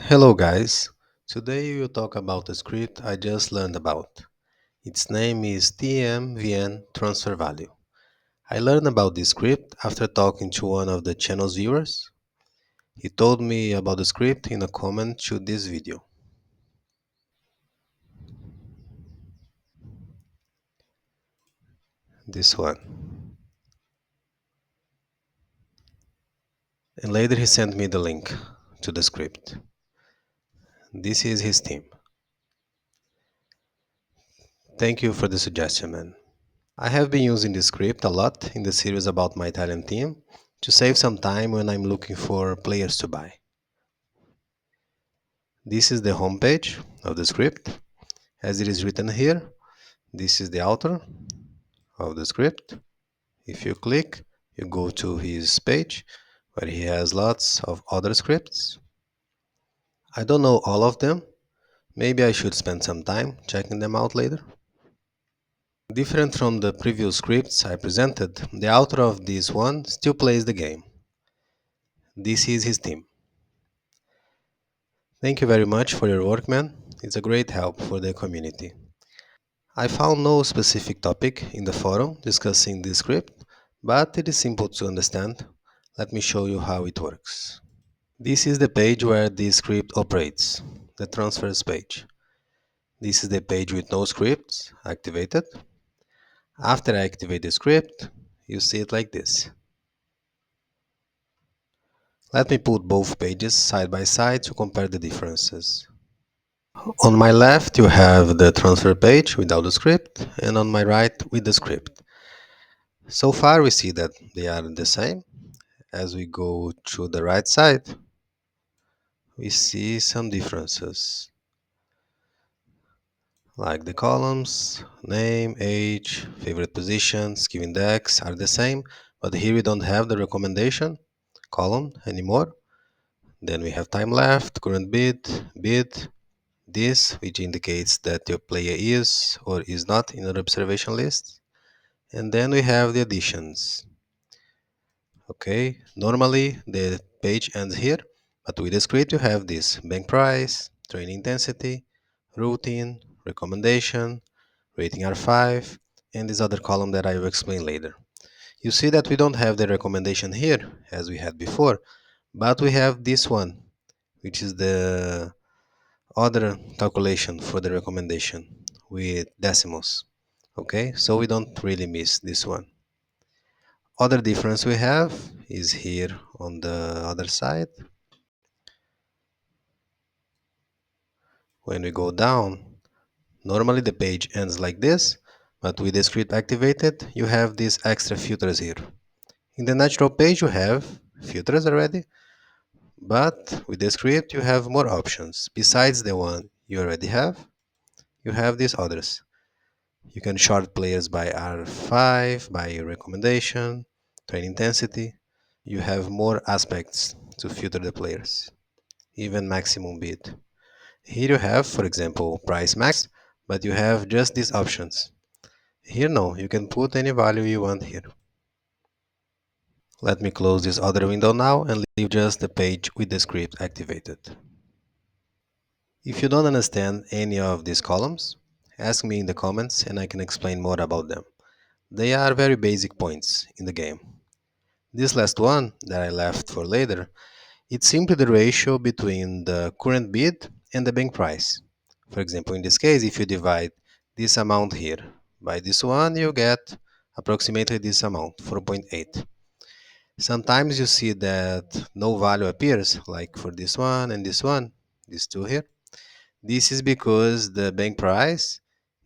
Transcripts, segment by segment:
Hello guys, today we will talk about a script I just learned about. Its name is TMVN Transfer Value. I learned about this script after talking to one of the channel's viewers. He told me about the script in a comment to this video, this one. And later he sent me the link to the script. This is his team. Thank you for the suggestion, man. I have been using this script a lot in the series about my Italian team to save some time when I'm looking for players to buy. This is the homepage of the script. As it is written here, this is the author of the script. If you click, you go to his page where he has lots of other scripts. I don't know all of them. Maybe I should spend some time checking them out later. Different from the previous scripts I presented, the author of this one still plays the game. This is his team. Thank you very much for your work, man. It's a great help for the community. I found no specific topic in the forum discussing this script, but it is simple to understand. Let me show you how it works. This is the page where this script operates, the transfers page. This is the page with no scripts activated. After I activate the script, you see it like this. Let me put both pages side by side to compare the differences. On my left you have the transfer page without the script, and on my right with the script. So far we see that they are the same. As we go to the right side, we see some differences, like the columns, name, age, favorite position, skill index are the same, but here we don't have the recommendation column anymore. Then we have time left, current bid, this which indicates that your player is or is not in an observation list. And then we have the additions. Okay, normally the page ends here, but with the script you have this bank price, training intensity, routine, recommendation, rating R5, and this other column that I will explain later. You see that we don't have the recommendation here as we had before, but we have this one, which is the other calculation for the recommendation with decimals. Okay, so we don't really miss this one. Other difference we have is here on the other side. When we go down, normally the page ends like this, but with the script activated, you have these extra filters here. In the natural page, you have filters already, but with the script, you have more options. Besides the one you already have, you have these others. You can sort players by R5, by recommendation, train intensity. You have more aspects to filter the players, even maximum bid. Here you have, for example, price max, but you have just these options. Here no, you can put any value you want here. Let me close this other window now and leave just the page with the script activated. If you don't understand any of these columns, ask me in the comments and I can explain more about them. They are very basic points in the game. This last one that I left for later, it's simply the ratio between the current bid and the bank price. For example, in this case, if you divide this amount here by this one, you get approximately this amount, 4.8. Sometimes you see that no value appears, like for this one and this one, these two here. This is because the bank price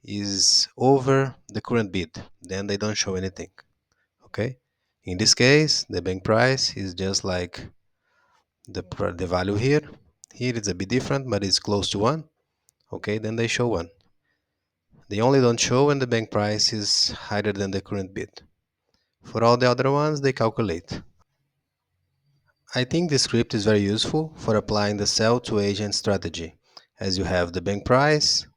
is over the current bid, then they don't show anything. Okay? In this case, the bank price is just like the value here. Here it's a bit different, but it's close to 1. Okay, then they show 1. They only don't show when the bank price is higher than the current bid. For all the other ones, they calculate. I think this script is very useful for applying the sell to agent strategy, as you have the bank price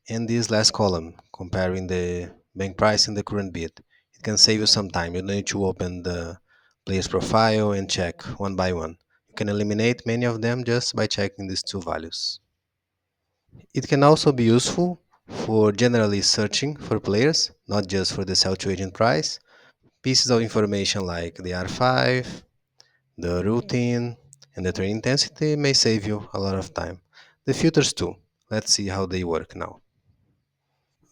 and this last column comparing the bank price and the current bid. It can save you some time. You don't need to open the player's profile and check one by one. You can eliminate many of them just by checking these two values. It can also be useful for generally searching for players, not just for the sell to agent price. Pieces of information like the R5, the routine, and the trade intensity may save you a lot of time. The filters too. Let's see how they work now.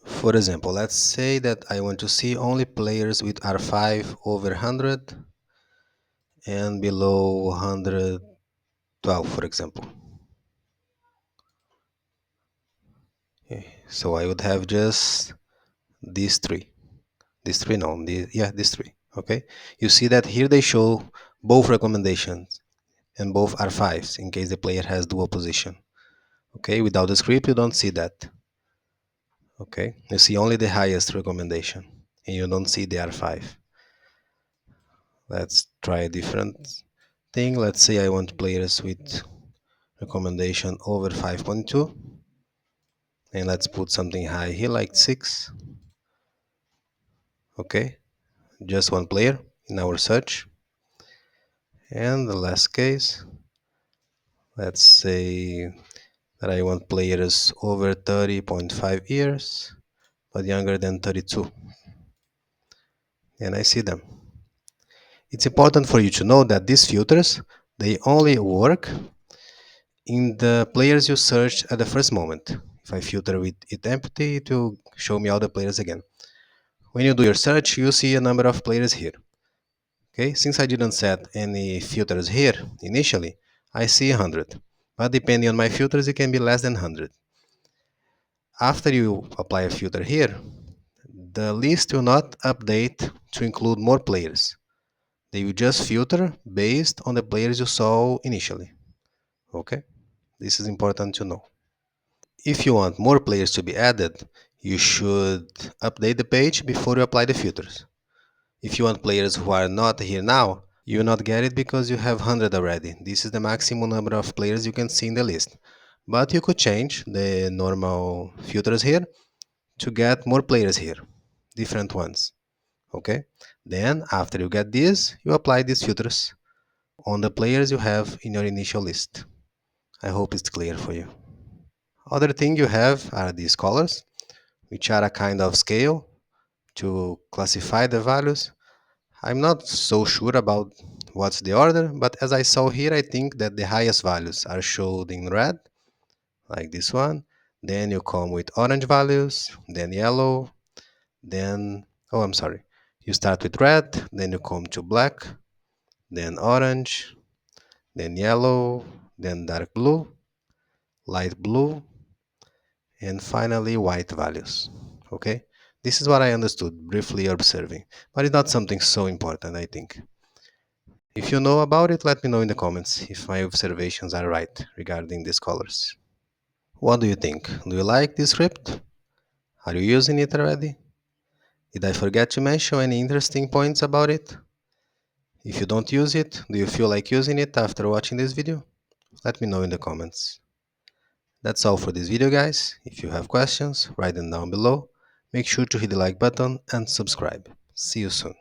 For example, let's say that I want to see only players with R5 over 100 and below 112, for example. So I would have just these three. These three, no, these three. Okay. You see that here they show both recommendations and both are fives in case the player has dual position. Okay. Without the script, you don't see that. Okay. You see only the highest recommendation and you don't see the R5. Let's try a different thing. Let's say I want players with recommendation over 5.2 and let's put something high here like 6. Okay. Just one player in our search. And the last case, let's say that I want players over 30.5 years but younger than 32, and I see them. It's important for you to know that these filters, they only work in the players you search at the first moment. If I filter with it empty, it will show me all the players again. When you do your search, you see a number of players here. Okay, since I didn't set any filters here initially, I see 100. But depending on my filters, it can be less than 100. After you apply a filter here, the list will not update to include more players. They will just filter based on the players you saw initially. Okay? This is important to know. If you want more players to be added, you should update the page before you apply the filters. If you want players who are not here now, you will not get it because you have 100 already. This is the maximum number of players you can see in the list. But you could change the normal filters here to get more players here, different ones. Okay? Then, after you get this, you apply these filters on the players you have in your initial list. I hope it's clear for you. Other thing you have are these colors, which are a kind of scale to classify the values. I'm not so sure about what's the order, but as I saw here, I think that the highest values are shown in red, like this one. Then you come with orange values, then yellow, then, oh, I'm sorry. You start with red, then you come to black, then orange, then yellow, then dark blue, light blue, and finally white values. Okay? This is what I understood briefly observing, but it's not something so important, I think. If you know about it, let me know in the comments if my observations are right regarding these colors. What do you think? Do you like this script? Are you using it already? Did I forget to mention any interesting points about it? If you don't use it, do you feel like using it after watching this video? Let me know in the comments. That's all for this video, guys. If you have questions, write them down below. Make sure to hit the like button and subscribe. See you soon.